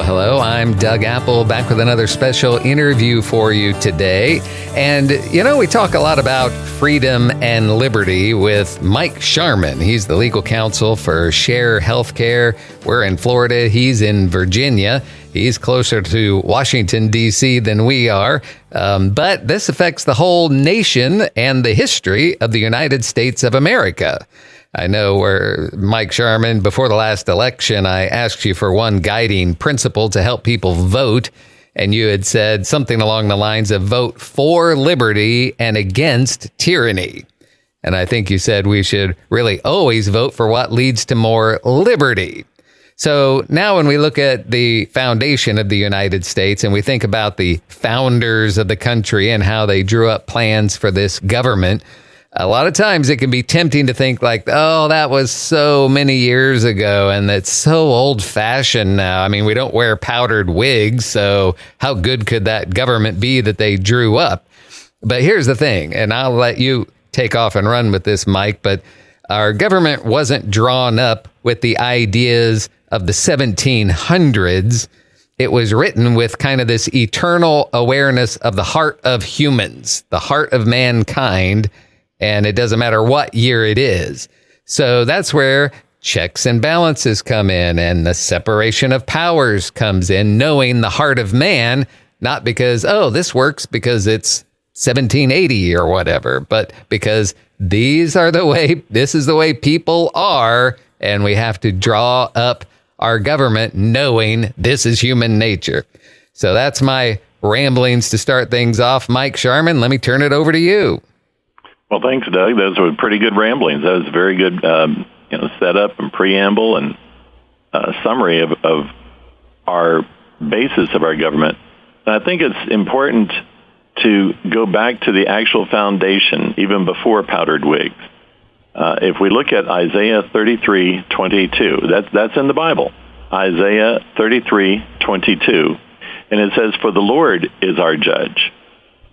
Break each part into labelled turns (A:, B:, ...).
A: hello. I'm Doug Apple, back with another special interview for you today. And, we talk a lot about freedom and liberty with Mike Sharman. He's the legal counsel for Share Healthcare. We're in Florida. He's in Virginia. He's closer to Washington, D.C. than we are. But this affects the whole nation and the history of the United States of America. I know where Mike Sharman, before the last election, I asked you for one guiding principle to help people vote. And you had said something along the lines of vote for liberty and against tyranny. And I think you said we should really always vote for what leads to more liberty. So now when we look at the foundation of the United States and we think about the founders of the country and how they drew up plans for this government, a lot of times it can be tempting to think like, oh, that was so many years ago and it's so old-fashioned now. I mean, we don't wear powdered wigs, so how good could that government be that they drew up? But here's the thing, and I'll let you take off and run with this, Mike, but our government wasn't drawn up with the ideas of the 1700s. It was written with kind of this eternal awareness of the heart of humans, the heart of mankind, and it doesn't matter what year it is. So that's where checks and balances come in and the separation of powers comes in, knowing the heart of man, not because, oh, this works because it's 1780 or whatever, but because this is the way people are, and we have to draw up our government knowing this is human nature. So that's my ramblings to start things off. Mike Sharman, let me turn it over to you.
B: Well, thanks, Doug. Those were pretty good ramblings. That was a very good setup and preamble and summary of our basis of our government. And I think it's important to go back to the actual foundation, even before powdered wigs. If we look at Isaiah 33:22, that's in the Bible. Isaiah 33:22, and it says, "For the Lord is our judge,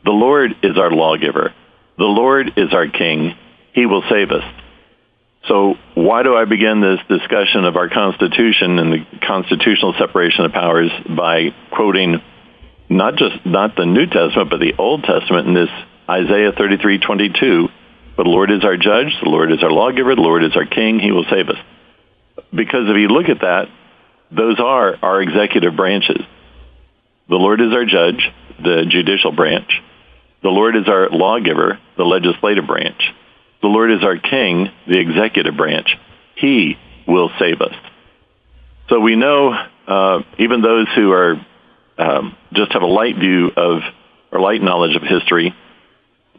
B: the Lord is our lawgiver, the Lord is our king, he will save us." So why do I begin this discussion of our Constitution and the constitutional separation of powers by quoting not the New Testament, but the Old Testament in this Isaiah 33:22, "For the Lord is our judge, the Lord is our lawgiver, the Lord is our king, he will save us." Because if you look at that, those are our executive branches. The Lord is our judge, the judicial branch. The Lord is our lawgiver, the legislative branch. The Lord is our king, the executive branch. He will save us. So we know, even those who are just have a light view of or light knowledge of history,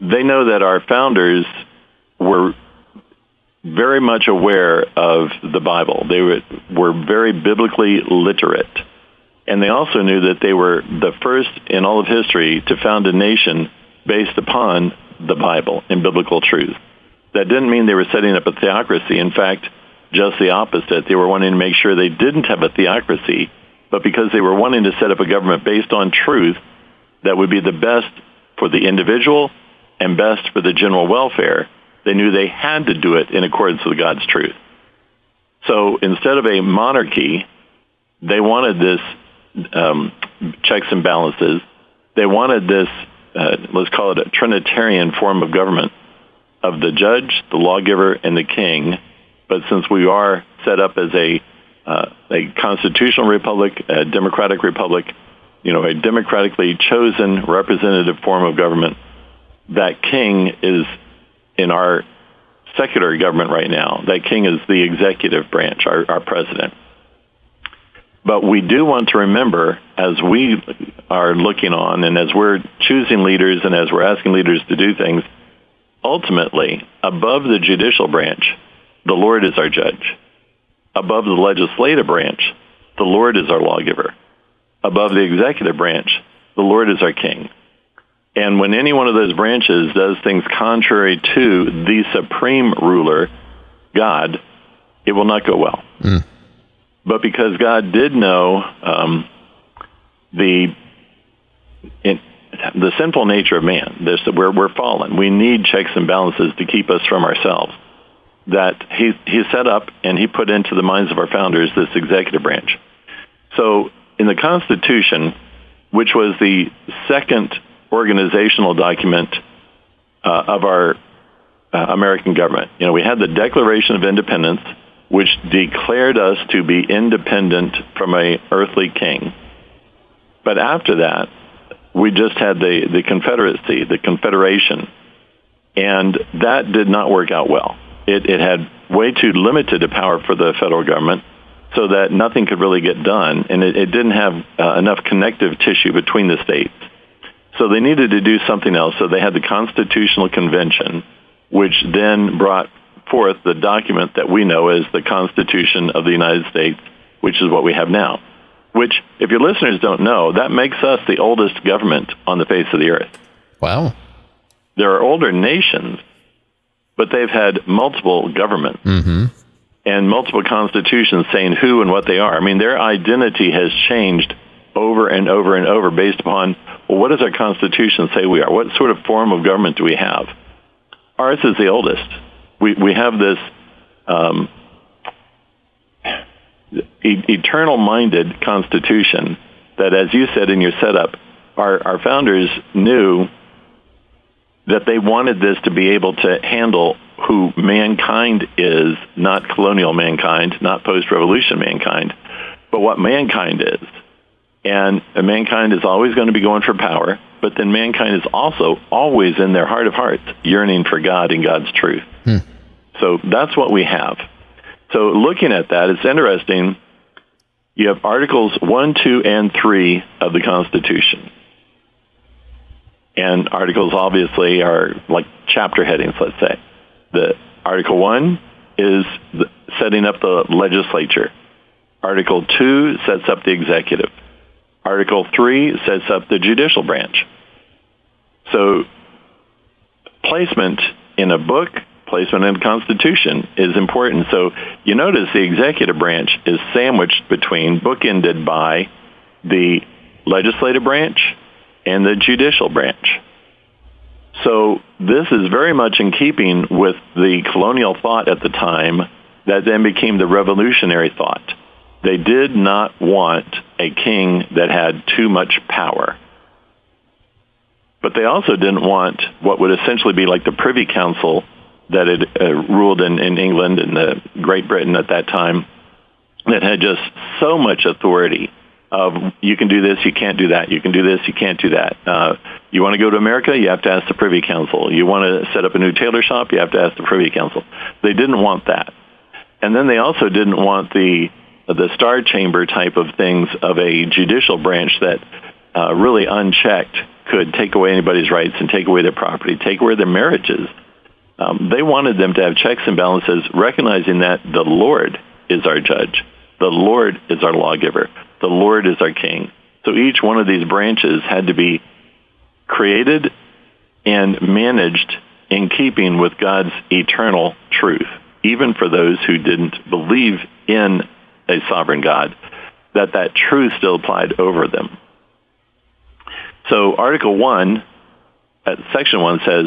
B: they know that our founders were very much aware of the Bible. They were very biblically literate. And they also knew that they were the first in all of history to found a nation based upon the Bible and biblical truth. That didn't mean they were setting up a theocracy. In fact, just the opposite. They were wanting to make sure they didn't have a theocracy, but because they were wanting to set up a government based on truth that would be the best for the individual and best for the general welfare, they knew they had to do it in accordance with God's truth. So instead of a monarchy, they wanted this checks and balances. They wanted this, let's call it a Trinitarian form of government of the judge, the lawgiver, and the king. But since we are set up as a constitutional republic, a democratic republic, a democratically chosen representative form of government, that king is in our secular government right now. That king is the executive branch, our president. But we do want to remember, as we are looking on and as we're choosing leaders and as we're asking leaders to do things, ultimately, above the judicial branch, the Lord is our judge. Above the legislative branch, the Lord is our lawgiver. Above the executive branch, the Lord is our king. And when any one of those branches does things contrary to the supreme ruler, God, it will not go well. But because God did know the sinful nature of man, we're fallen. We need checks and balances to keep us from ourselves. That he set up and he put into the minds of our founders this executive branch. So in the Constitution, which was the second organizational document of our American government, we had the Declaration of Independence, which declared us to be independent from a earthly king. But after that, we just had the Confederacy, the Confederation, and that did not work out well. It had way too limited a power for the federal government, so that nothing could really get done, and it didn't have enough connective tissue between the states. So they needed to do something else, so they had the Constitutional Convention, which then brought forth the document that we know as the Constitution of the United States, which is what we have now. Which, if your listeners don't know, that makes us the oldest government on the face of the earth.
A: Wow.
B: There are older nations, but they've had multiple governments and multiple constitutions saying who and what they are. I mean, their identity has changed over and over and over based upon, well, what does our Constitution say we are? What sort of form of government do we have? Ours is the oldest. We have this eternal-minded Constitution that, as you said in your setup, our founders knew that they wanted this to be able to handle who mankind is, not colonial mankind, not post-revolution mankind, but what mankind is. And mankind is always going to be going for power, but then mankind is also always in their heart of hearts yearning for God and God's truth. So that's what we have. So looking at that, it's interesting. You have Articles 1, 2, and 3 of the Constitution. And articles obviously are like chapter headings, let's say. The Article 1 is setting up the legislature. Article 2 sets up the executive. Article 3 sets up the judicial branch. So placement in a book, placement in the Constitution is important. So you notice the executive branch is sandwiched between, bookended by the legislative branch and the judicial branch. So this is very much in keeping with the colonial thought at the time that then became the revolutionary thought. They did not want a king that had too much power. But they also didn't want what would essentially be like the Privy Council that had ruled in England and Great Britain at that time, that had just so much authority of you can do this, you can't do that, you can do this, you can't do that. You want to go to America, you have to ask the Privy Council. You want to set up a new tailor shop, you have to ask the Privy Council. They didn't want that. And then they also didn't want the Star Chamber type of things of a judicial branch that really unchecked could take away anybody's rights and take away their property, take away their marriages. They wanted them to have checks and balances, recognizing that the Lord is our judge. The Lord is our lawgiver. The Lord is our king. So each one of these branches had to be created and managed in keeping with God's eternal truth, even for those who didn't believe in a sovereign God, that truth still applied over them. So Article 1, Section 1 says,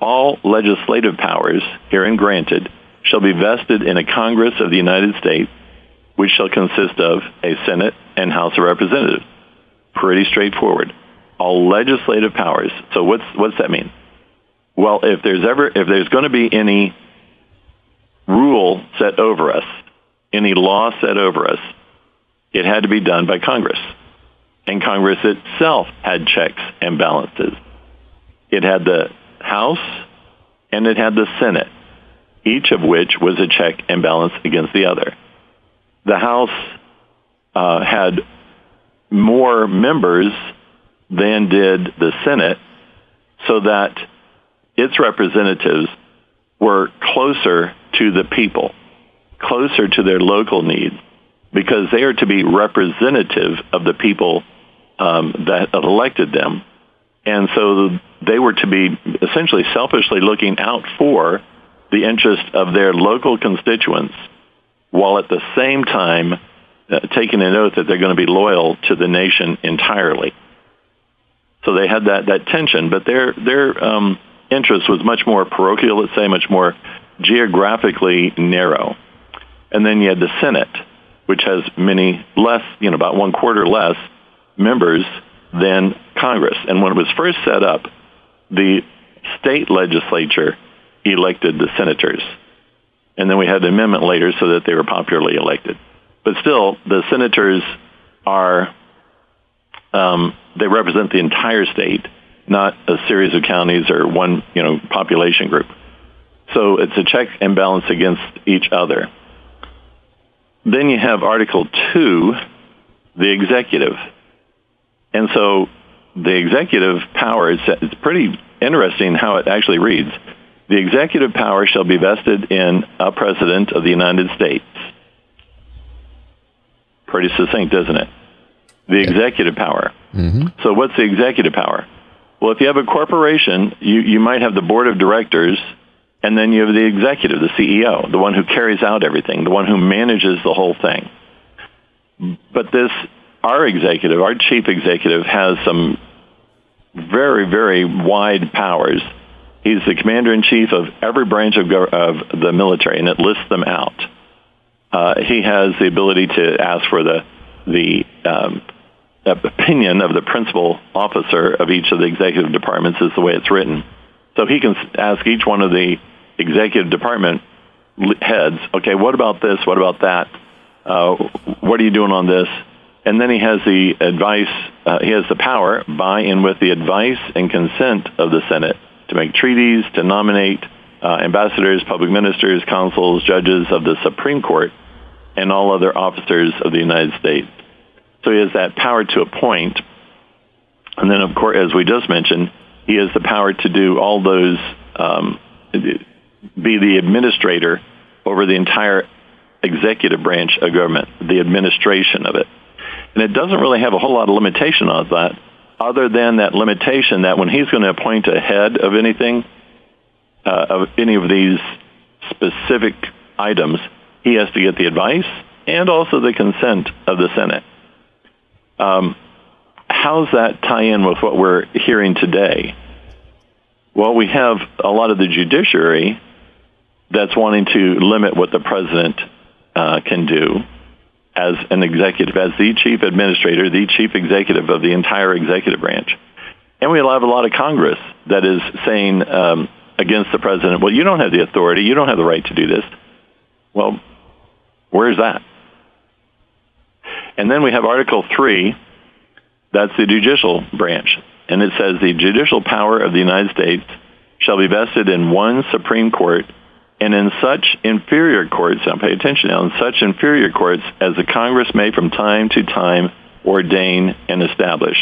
B: all legislative powers herein granted shall be vested in a Congress of the United States, which shall consist of a Senate and House of Representatives. Pretty straightforward. All legislative powers. So what's that mean? Well, if there's going to be any rule set over us, any law set over us, it had to be done by Congress. And Congress itself had checks and balances. It had the House and it had the Senate, each of which was a check and balance against the other. The House had more members than did the Senate, so that its representatives were closer to the people, closer to their local needs, because they are to be representative of the people that elected them. And so they were to be essentially selfishly looking out for the interest of their local constituents, while at the same time taking an oath that they're going to be loyal to the nation entirely. So they had that tension, but their interest was much more parochial, let's say, much more geographically narrow. And then you had the Senate. which has many less, about 1/4 less members than Congress. And when it was first set up, the state legislature elected the senators. And then we had an amendment later so that they were popularly elected. But still, the senators are, they represent the entire state, not a series of counties or one, population group. So it's a check and balance against each other. Then you have Article 2, the executive. And so the executive power, it's pretty interesting how it actually reads. The executive power shall be vested in a president of the United States. Pretty succinct, isn't it? The executive power. Mm-hmm. So what's the executive power? Well, if you have a corporation, you might have the board of directors, and then you have the executive, the CEO, the one who carries out everything, the one who manages the whole thing. But our executive, our chief executive, has some very, very wide powers. He's the commander-in-chief of every branch of the military, and it lists them out. He has the ability to ask for the opinion of the principal officer of each of the executive departments, is the way it's written. So he can ask each one of the executive department heads, okay, what about this? What about that? What are you doing on this? And then he has the advice, he has the power, by and with the advice and consent of the Senate, to make treaties, to nominate ambassadors, public ministers, consuls, judges of the Supreme Court, and all other officers of the United States. So he has that power to appoint. And then, of course, as we just mentioned, he has the power to do all those, be the administrator over the entire executive branch of government, the administration of it. And it doesn't really have a whole lot of limitation on that, other than that limitation that when he's going to appoint a head of anything, of any of these specific items, he has to get the advice and also the consent of the Senate. How's that tie in with what we're hearing today? Well, we have a lot of the judiciary that's wanting to limit what the president can do as an executive, as the chief administrator, the chief executive of the entire executive branch. And we have a lot of Congress that is saying against the president, well, you don't have the authority, you don't have the right to do this. Well, where's that? And then we have Article 3, that's the judicial branch. And it says the judicial power of the United States shall be vested in one Supreme Court and in such inferior courts, now pay attention now, in such inferior courts as the Congress may from time to time ordain and establish.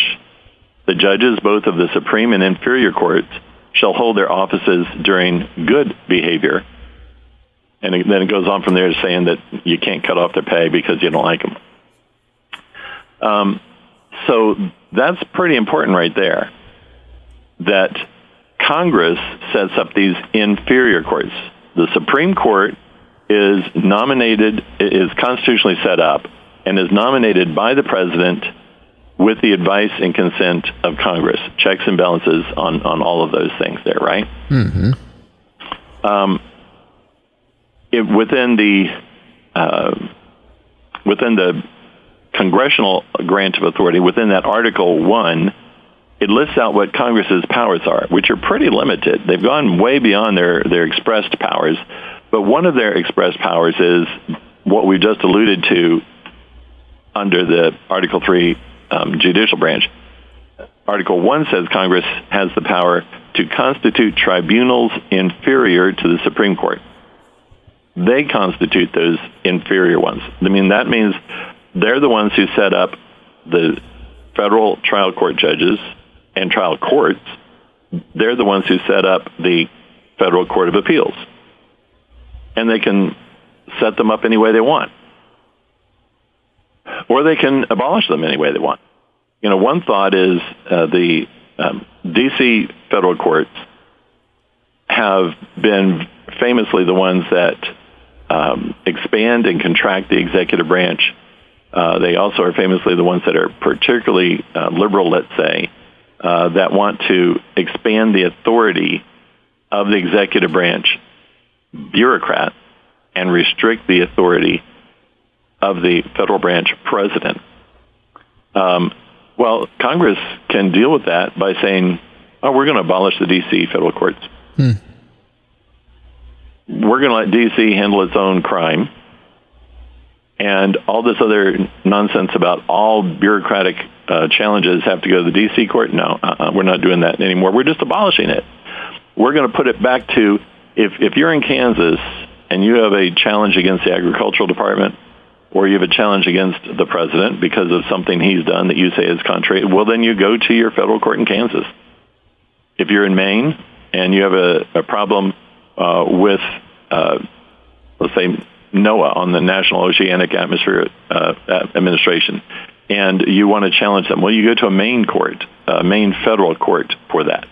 B: The judges, both of the Supreme and inferior courts, shall hold their offices during good behavior. And then it goes on from there saying that you can't cut off their pay because you don't like them. So that's pretty important right there, that Congress sets up these inferior courts. The Supreme Court is constitutionally set up and is nominated by the president with the advice and consent of Congress. Checks and balances on all of those things there, right? Mm-hmm. Within the congressional grant of authority, within that Article 1, it lists out what Congress's powers are, which are pretty limited. They've gone way beyond their expressed powers. But one of their expressed powers is what we just alluded to under the Article 3 judicial branch. Article 1 says Congress has the power to constitute tribunals inferior to the Supreme Court. They constitute those inferior ones. I mean, that means they're the ones who set up the federal trial court judges and trial courts. They're the ones who set up the Federal Court of Appeals. And they can set them up any way they want. Or they can abolish them any way they want. You know, one thought is the D.C. federal courts have been famously the ones that expand and contract the executive branch. They also are famously the ones that are particularly liberal, let's say, that want to expand the authority of the executive branch bureaucrat and restrict the authority of the federal branch president. Well, Congress can deal with that by saying, oh, we're going to abolish the D.C. federal courts. We're going to let D.C. handle its own crime. And all this other nonsense about all bureaucratic challenges have to go to the D.C. court? No, we're not doing that anymore. We're just abolishing it. We're going to put it back to, if you're in Kansas and you have a challenge against the agricultural department, or you have a challenge against the president because of something he's done that you say is contrary, well, then you go to your federal court in Kansas. If you're in Maine and you have a problem with, let's say, NOAA on the National Oceanic Atmosphere Administration, and you want to challenge them, well, you go to a Maine court, a Maine federal court for that.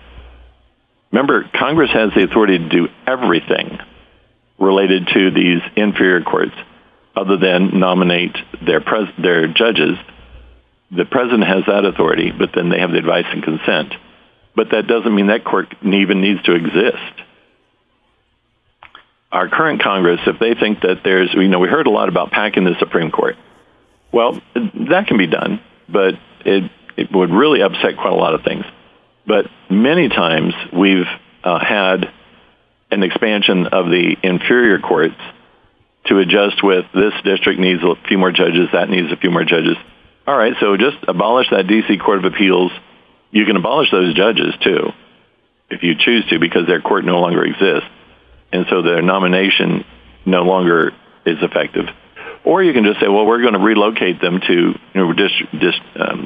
B: Remember, Congress has the authority to do everything related to these inferior courts other than nominate their judges. The president has that authority, but then they have the advice and consent. But that doesn't mean that court even needs to exist. Our current Congress, if they think that there's, we heard a lot about packing the Supreme Court. Well, that can be done, but it would really upset quite a lot of things. But many times we've had an expansion of the inferior courts to adjust with this district needs a few more judges, that needs a few more judges. All right, so just abolish that D.C. Court of Appeals. You can abolish those judges, too, if you choose to, because their court no longer exists. And so their nomination no longer is effective. Or you can just say, well, we're going to relocate them to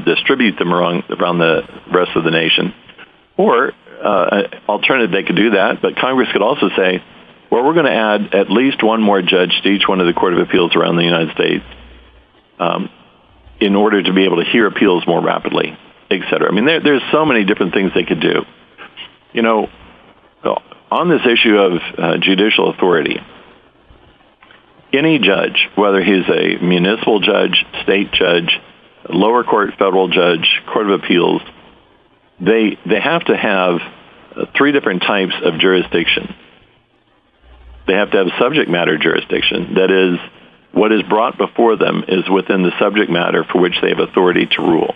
B: distribute them around the rest of the nation. Or, alternative, they could do that, but Congress could also say, well, we're going to add at least one more judge to each one of the Court of Appeals around the United States in order to be able to hear appeals more rapidly, et cetera. I mean, there's so many different things they could do. On this issue of judicial authority, any judge, whether he's a municipal judge, state judge, lower court, federal judge, Court of Appeals, they have to have three different types of jurisdiction. They have to have subject matter jurisdiction. That is, what is brought before them is within the subject matter for which they have authority to rule.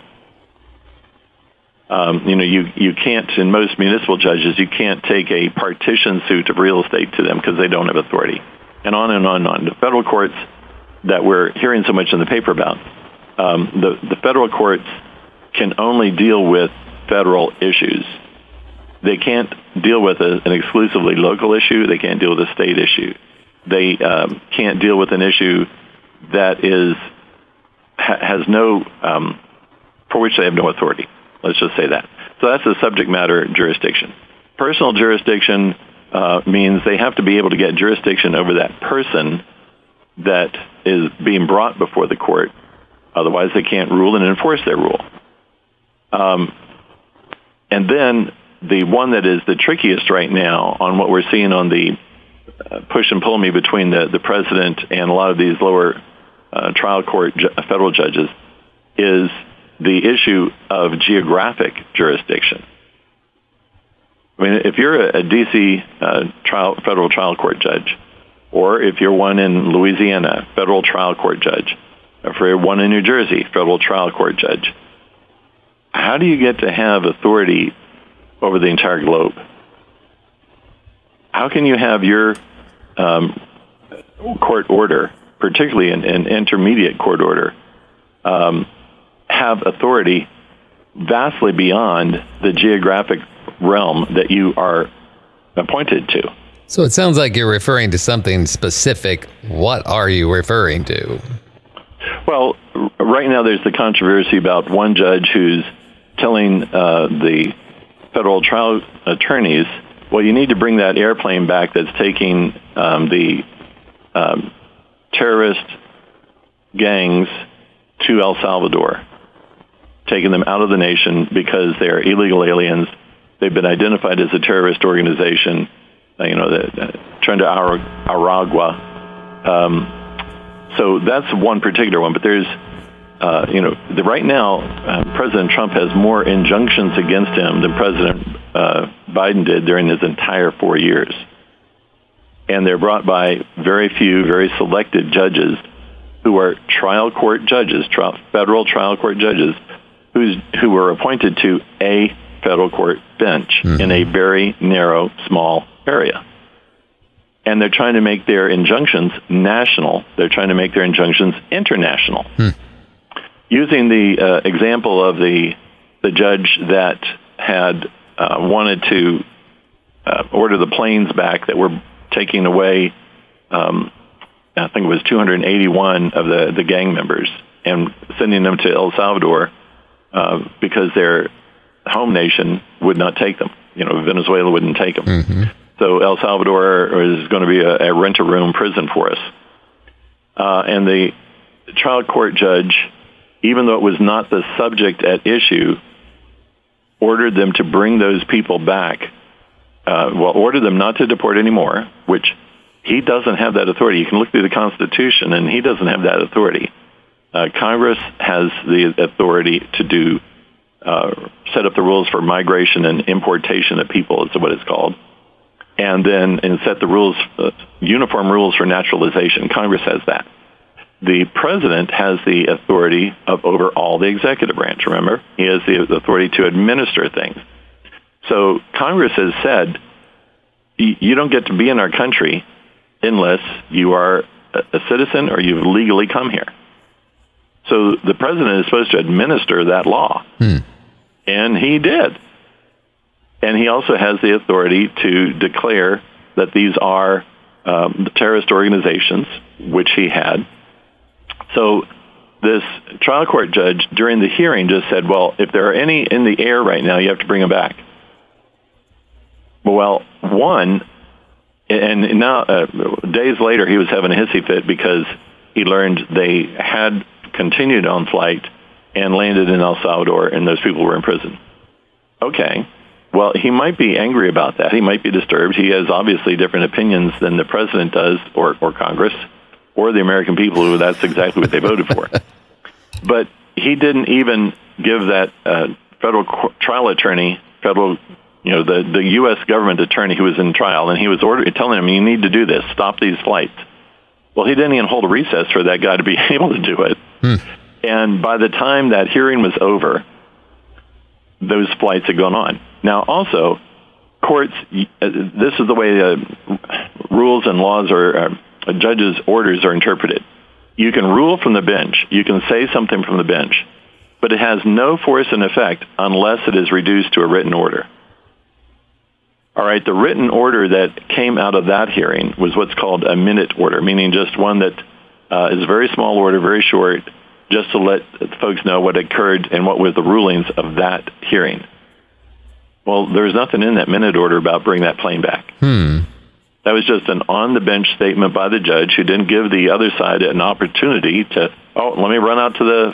B: You can't, in most municipal judges, you can't take a partition suit of real estate to them because they don't have authority. And on and on and on. The federal courts that we're hearing so much in the paper about, the federal courts can only deal with federal issues. They can't deal with an exclusively local issue. They can't deal with a state issue. They can't deal with an issue that has no, for which they have no authority. Let's just say that. So that's the subject matter jurisdiction. Personal jurisdiction means they have to be able to get jurisdiction over that person that is being brought before the court. Otherwise, they can't rule and enforce their rule. And then the one that is the trickiest right now on what we're seeing on the push and pull me between the president and a lot of these lower trial court federal judges is the issue of geographic jurisdiction. I mean, if you're a D.C. Federal trial court judge, or if you're one in Louisiana, federal trial court judge, or if you're one in New Jersey, federal trial court judge, how do you get to have authority over the entire globe? How can you have your court order, particularly an intermediate court order, have authority vastly beyond the geographic realm that you are appointed to?
A: So it sounds like you're referring to something specific. What are you referring to?
B: Well, right now there's the controversy about one judge who's telling the federal trial attorneys, well, you need to bring that airplane back that's taking the terrorist gangs to El Salvador, taking them out of the nation because they're illegal aliens. They've been identified as a terrorist organization, Trinidad Aragua. So that's one particular one. But there's, right now, President Trump has more injunctions against him than President Biden did during his entire 4 years. And they're brought by very few, very selected judges who are trial court judges, federal trial court judges, who were appointed to a federal court bench in a very narrow, small area. And they're trying to make their injunctions national. They're trying to make their injunctions international. Using the example of the judge that had wanted to order the planes back that were taking away, I think it was 281 of the gang members, and sending them to El Salvador because their home nation would not take them. Venezuela wouldn't take them. So El Salvador is going to be a rent-a-room prison for us. And the trial court judge, even though it was not the subject at issue, ordered them to bring those people back. Ordered them not to deport anymore, which he doesn't have that authority. You can look through the Constitution, and he doesn't have that authority. Congress has the authority to set up the rules for migration and importation of people, is what it's called, and set the rules, uniform rules for naturalization. Congress has that. The president has the authority over all the executive branch, remember? He has the authority to administer things. So Congress has said, you don't get to be in our country unless you are a citizen or you've legally come here. So the president is supposed to administer that law. And he did. And he also has the authority to declare that these are terrorist organizations, which he had. So this trial court judge during the hearing just said, well, if there are any in the air right now, you have to bring them back. Well, one, and now days later he was having a hissy fit because he learned they had continued on flight and landed in El Salvador, and those people were in prison. Okay. Well, he might be angry about that. He might be disturbed. He has obviously different opinions than the president does, or Congress, or the American people, who that's exactly what they voted for. But he didn't even give that federal trial attorney, the U.S. government attorney who was in trial, and he was telling him, you need to do this, stop these flights. Well, he didn't even hold a recess for that guy to be able to do it. And by the time that hearing was over, those flights had gone on. Now, also, courts, this is the way rules and laws or judges' orders are interpreted. You can rule from the bench. You can say something from the bench. But it has no force and effect unless it is reduced to a written order. All right, the written order that came out of that hearing was what's called a minute order, meaning just one that is a very small order, very short, just to let folks know what occurred and what were the rulings of that hearing. Well, there was nothing in that minute order about bring that plane back. That was just an on-the-bench statement by the judge who didn't give the other side an opportunity to, let me run out to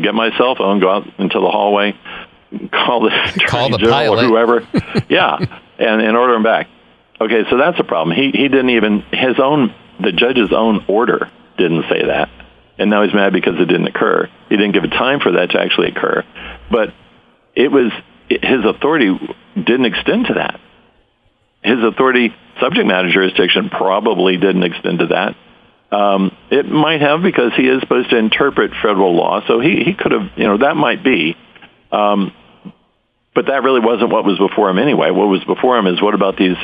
B: get my cell phone, go out into the hallway, call the attorney general or whoever. Yeah, and order him back. Okay, so that's a problem. He didn't even, the judge's own order didn't say that. And now he's mad because it didn't occur. He didn't give a time for that to actually occur. But his authority didn't extend to that. His authority, subject matter jurisdiction, probably didn't extend to that. It might have, because he is supposed to interpret federal law. So he could have, that might be. But that really wasn't what was before him anyway. What was before him is, what about these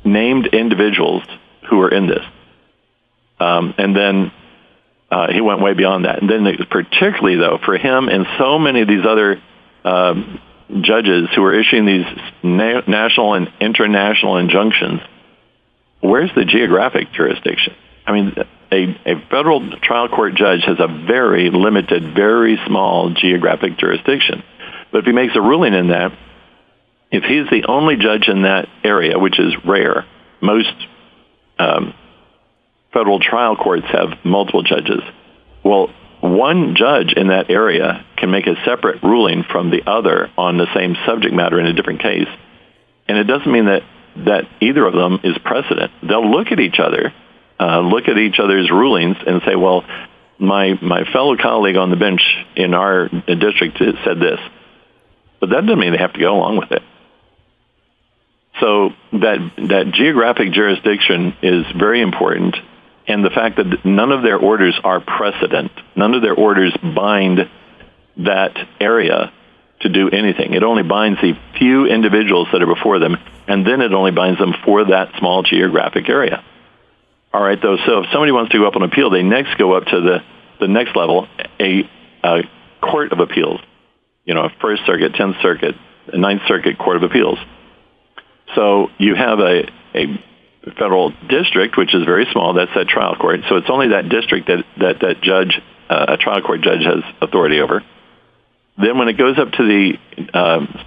B: named individuals who are in this? And then he went way beyond that. And then particularly, though, for him and so many of these other judges who are issuing these national and international injunctions, where's the geographic jurisdiction? I mean, a federal trial court judge has a very limited, very small geographic jurisdiction. But if he makes a ruling in that, if he's the only judge in that area, which is rare, most federal trial courts have multiple judges. Well, one judge in that area can make a separate ruling from the other on the same subject matter in a different case. And it doesn't mean that either of them is precedent. They'll look at each other, look at each other's rulings and say, well, my fellow colleague on the bench in our district said this. But that doesn't mean they have to go along with it. So that geographic jurisdiction is very important. and the fact that none of their orders are precedent, none of their orders bind that area to do anything. It only binds the few individuals that are before them, and then it only binds them for that small geographic area. All right, though, so if somebody wants to go up on appeal, they next go up to the next level, a court of appeals, First Circuit, 10th Circuit, Ninth Circuit Court of Appeals. So you have a federal district, which is very small. That's that trial court. So it's only that district that judge, a trial court judge, has authority over. Then when it goes up to the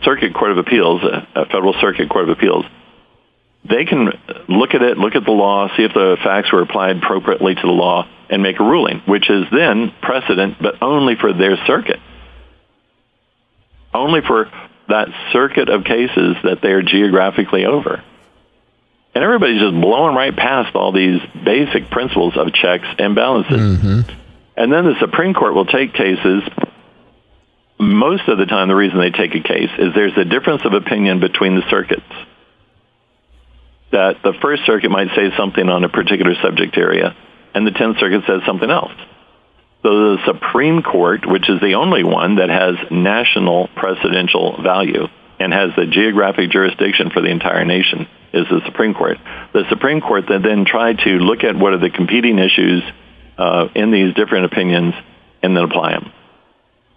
B: Circuit Court of Appeals, a federal Circuit Court of Appeals, they can look at it, look at the law, see if the facts were applied appropriately to the law, and make a ruling, which is then precedent, but only for their circuit. Only for that circuit of cases that they are geographically over. And everybody's just blowing right past all these basic principles of checks and balances. Mm-hmm. And then the Supreme Court will take cases. Most of the time, the reason they take a case is there's a difference of opinion between the circuits. That the First Circuit might say something on a particular subject area, and the 10th Circuit says something else. So the Supreme Court, which is the only one that has national precedential value and has the geographic jurisdiction for the entire nation, is the Supreme Court. The Supreme Court then tried to look at what are the competing issues in these different opinions and then apply them.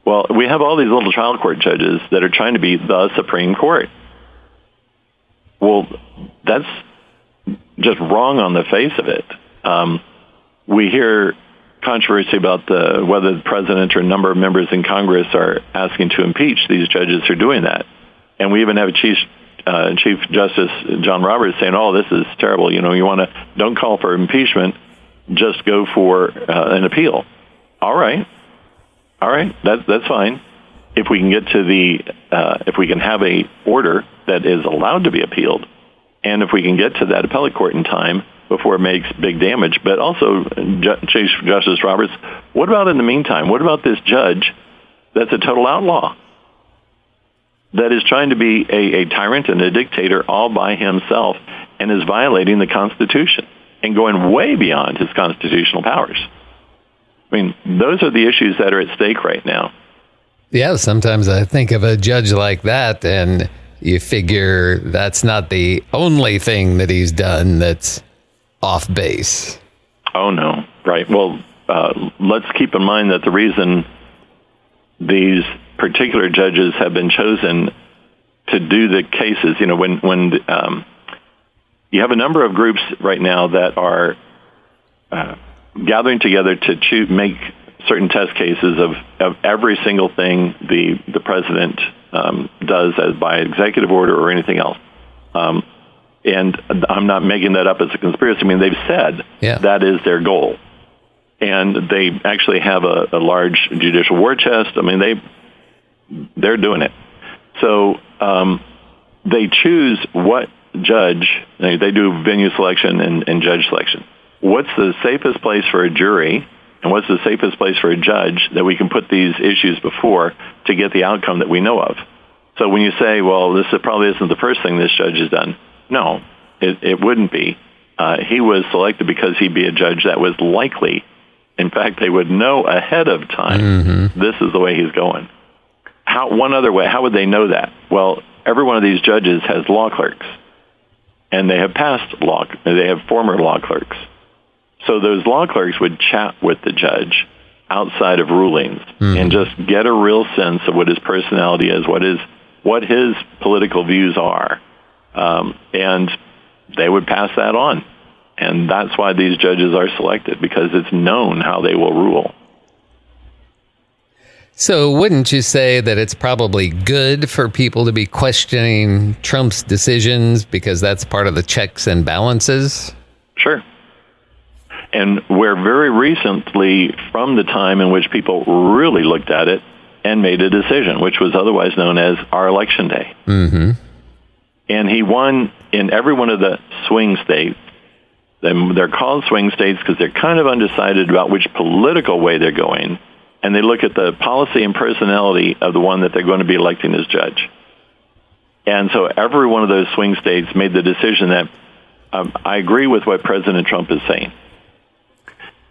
B: Well, we have all these little trial court judges that are trying to be the Supreme Court. Well, that's just wrong on the face of it. We hear controversy about whether the president or a number of members in Congress are asking to impeach these judges who are doing that. And we even have Chief Justice John Roberts saying, "Oh, this is terrible. Don't call for impeachment, just go for an appeal." All right, that's fine. If we can get to if we can have a order that is allowed to be appealed, and if we can get to that appellate court in time before it makes big damage. But also, Chief Justice Roberts, what about in the meantime? What about this judge that's a total outlaw, that is trying to be a tyrant and a dictator all by himself and is violating the Constitution and going way beyond his constitutional powers? I mean, those are the issues that are at stake right now.
A: Yeah, sometimes I think of a judge like that, and you figure that's not the only thing that he's done that's off base.
B: Oh, no. Right. Well, let's keep in mind that the reason these particular judges have been chosen to do the cases, when you have a number of groups right now that are gathering together to make certain test cases of every single thing the president does as by executive order or anything else. And I'm not making that up as a conspiracy. I mean, they've said that is their goal. And they actually have a large judicial war chest. I mean, they're doing it. So they choose what judge, they do venue selection and judge selection. What's the safest place for a jury and what's the safest place for a judge that we can put these issues before to get the outcome that we know of? So when you say, well, this probably isn't the first thing this judge has done, no, it wouldn't be. He was selected because he'd be a judge that was likely, in fact, they would know ahead of time, this is the way he's going. One other way, how would they know that? Well, every one of these judges has law clerks, and they have they have former law clerks. So those law clerks would chat with the judge outside of rulings and just get a real sense of what his personality is, what his political views are, and they would pass that on. And that's why these judges are selected, because it's known how they will rule.
A: So wouldn't you say that it's probably good for people to be questioning Trump's decisions because that's part of the checks and balances?
B: Sure. And we're very recently from the time in which people really looked at it and made a decision, which was otherwise known as our election day. And he won in every one of the swing states. They're called swing states because they're kind of undecided about which political way they're going. And they look at the policy and personality of the one that they're going to be electing as judge. And so every one of those swing states made the decision that I agree with what President Trump is saying.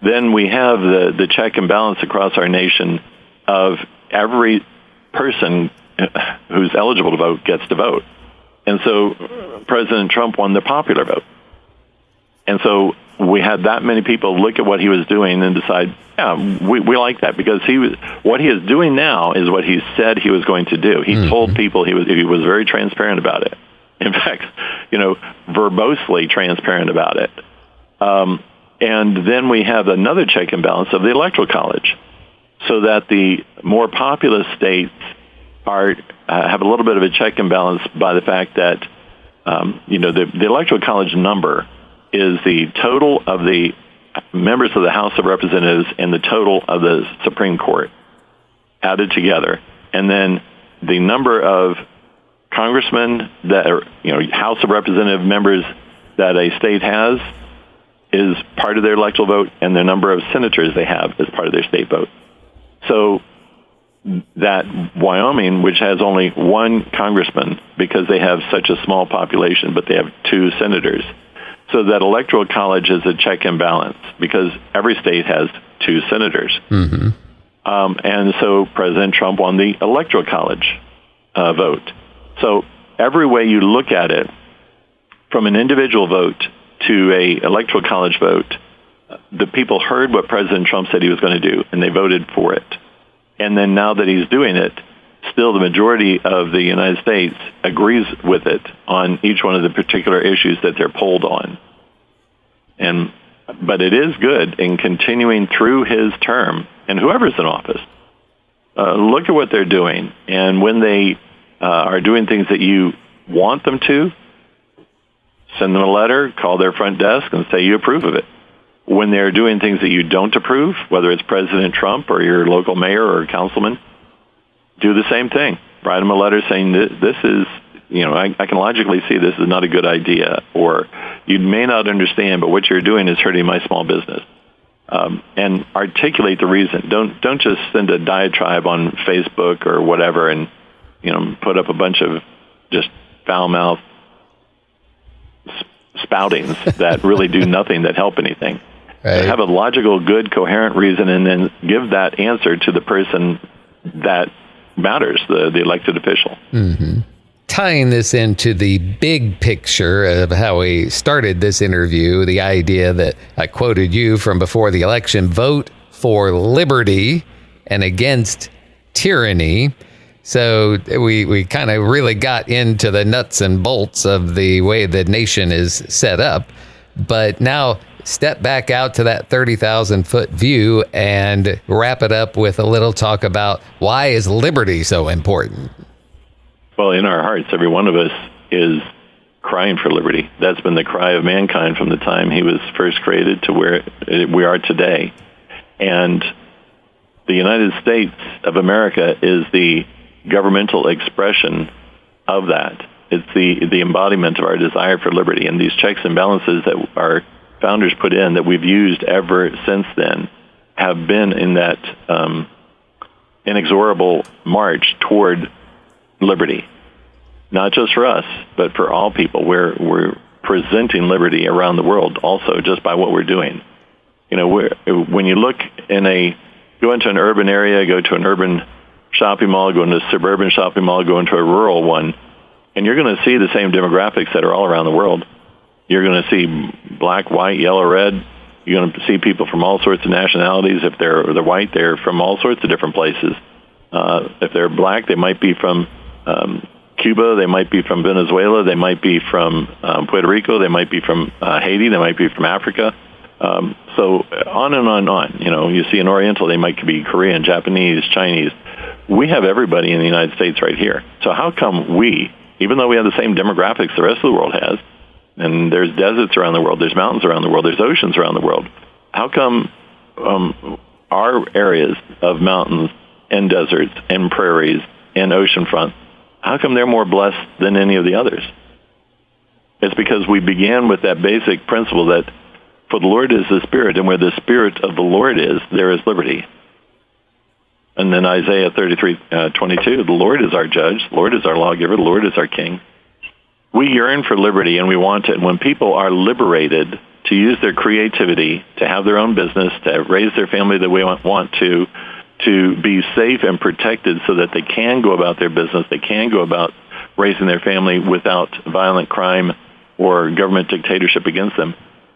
B: then we have the check and balance across our nation of every person who's eligible to vote gets to vote. And so President Trump won the popular vote. And so we had that many people look at what he was doing and decide, yeah, we like that, because what he is doing now is what he said he was going to do. He told people he was very transparent about it. In fact, verbosely transparent about it. And then we have another check and balance of the Electoral College, so that the more populous states have a little bit of a check and balance by the fact that the Electoral College number is the total of the members of the House of Representatives and the total of the Supreme Court added together, and then the number of congressmen that are House of Representative members that a state has is part of their electoral vote, and the number of senators they have is part of their state vote. So that Wyoming, which has only one congressman because they have such a small population, but they have 2 senators. So that Electoral College is a check and balance because every state has 2 senators. Mm-hmm. And so President Trump won the Electoral College vote. So every way you look at it, from an individual vote to a Electoral College vote, the people heard what President Trump said he was going to do, and they voted for it. And then now that he's doing it, still the majority of the United States agrees with it on each one of the particular issues that they're polled on. But it is good in continuing through his term, and whoever's in office, look at what they're doing. And when they are doing things that you want them to, send them a letter, call their front desk, and say you approve of it. When they're doing things that you don't approve, whether it's President Trump or your local mayor or councilman, do the same thing. Write them a letter saying this is, I can logically see this is not a good idea, or you may not understand, but what you're doing is hurting my small business. And articulate the reason. Don't just send a diatribe on Facebook or whatever and put up a bunch of just foul-mouthed spoutings that really do nothing that help anything. Right. Have a logical, good, coherent reason, and then give that answer to the person that matters, the elected official.
A: Mm-hmm. Tying this into the big picture of how we started this interview, the idea that I quoted you from before the election, vote for liberty and against tyranny. So we kind of really got into the nuts and bolts of the way the nation is set up. But now step back out to that 30,000-foot view and wrap it up with a little talk about why is liberty so important?
B: Well, in our hearts, every one of us is crying for liberty. That's been the cry of mankind from the time he was first created to where we are today. And the United States of America is the governmental expression of that. It's the embodiment of our desire for liberty. And these checks and balances that our founders put in that we've used ever since then have been in that inexorable march toward liberty. Not just for us, but for all people. We're presenting liberty around the world also just by what we're doing. When you look go into an urban area, go to an urban shopping mall, go into a suburban shopping mall, go into a rural one, and you're going to see the same demographics that are all around the world. You're going to see black, white, yellow, red. You're going to see people from all sorts of nationalities. If they're white, they're from all sorts of different places. If they're black, they might be from Cuba, they might be from Venezuela, they might be from Puerto Rico, they might be from Haiti, they might be from Africa. So on and on and on. You see an Oriental, they might be Korean, Japanese, Chinese. We have everybody in the United States right here. So how come we, even though we have the same demographics the rest of the world has, and there's deserts around the world, there's mountains around the world, there's oceans around the world, how come our areas of mountains and deserts and prairies and oceanfront, how come they're more blessed than any of the others? It's because we began with that basic principle that for the Lord is the Spirit, and where the Spirit of the Lord is, there is liberty. And then Isaiah 33:22, the Lord is our judge, the Lord is our lawgiver, the Lord is our king. We yearn for liberty, and we want it. And when people are liberated to use their creativity, to have their own business, to raise their family the way they want to be safe and protected so that they can go about their business, they can go about raising their family without violent crime or government dictatorship against them,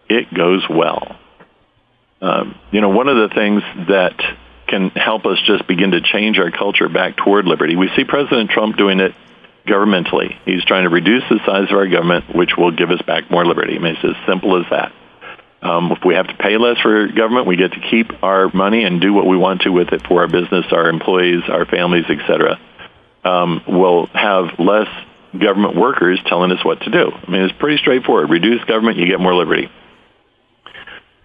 B: it goes well. One of the things that can help us just begin to change our culture back toward liberty, we see President Trump doing it governmentally. He's trying to reduce the size of our government, which will give us back more liberty. I mean, it's as simple as that. If we have to pay less for government, we get to keep our money and do what we want to with it for our business, our employees, our families, etc. We'll have less government workers telling us what to do. I mean, it's pretty straightforward. Reduce government, you get more liberty.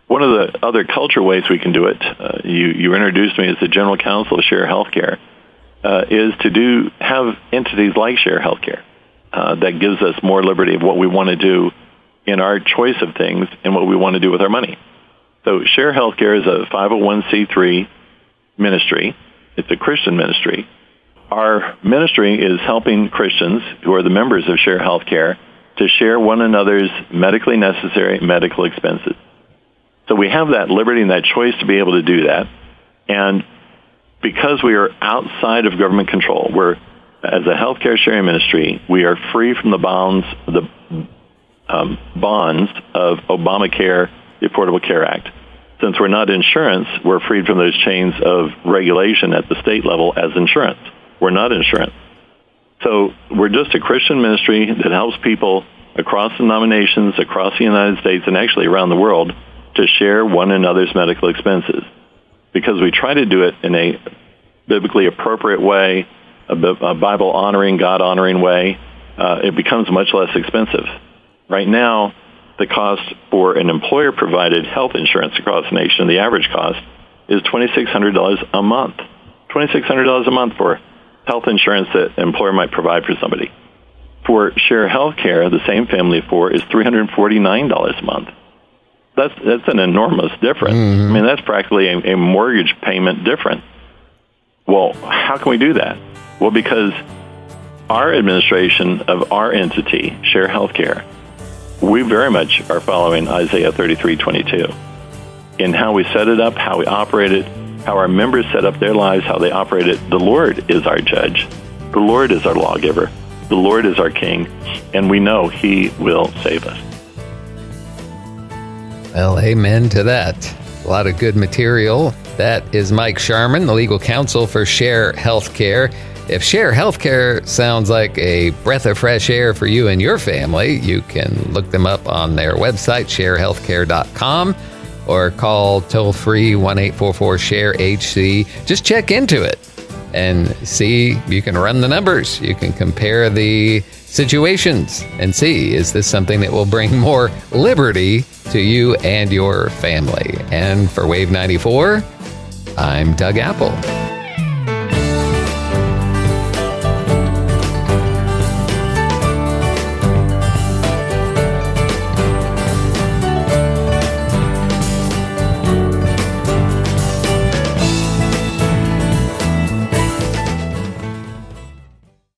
B: One of the other culture ways we can do it, you introduced me as the General Counsel of Share Healthcare, is to have entities like Share Healthcare that gives us more liberty of what we want to do in our choice of things and what we want to do with our money. So Share Healthcare is a 501c3 ministry. It's a Christian ministry. Our ministry is helping Christians who are the members of Share Healthcare to share one another's medically necessary medical expenses. So we have that liberty and that choice to be able to do that. And because we are outside of government control, as a healthcare sharing ministry, we are free from the bonds of Obamacare, the Affordable Care Act. Since we're not insurance, we're freed from those chains of regulation at the state level as insurance. We're not insurance. So we're just a Christian ministry that helps people across denominations, across the United States, and actually around the world to share one another's medical expenses. Because we try to do it in a biblically appropriate way, a Bible-honoring, God-honoring way, it becomes much less expensive. Right now, the cost for an employer-provided health insurance across the nation, the average cost, is $2,600 a month. $2,600 a month for health insurance that an employer might provide for somebody. For Share Healthcare, the same family of four, is $349 a month. That's an enormous difference. I mean, that's practically a mortgage payment difference. Well, how can we do that? Well, because our administration of our entity, Share Healthcare, we very much are following Isaiah 33:22 in how we set it up, how we operate it, how our members set up their lives, how they operate it. The Lord is our judge. The Lord is our lawgiver. The Lord is our king, and we know He will save us.
A: Well, amen to that. A lot of good material. That is Mike Sharman, the legal counsel for Share Healthcare. If Share Healthcare sounds like a breath of fresh air for you and your family, you can look them up on their website, sharehealthcare.com, or call toll-free 1-844-SHARE-HC. Just check into it and see. You can run the numbers. You can compare the situations and see, is this something that will bring more liberty to you and your family? And for Wave 94, I'm Doug Apple.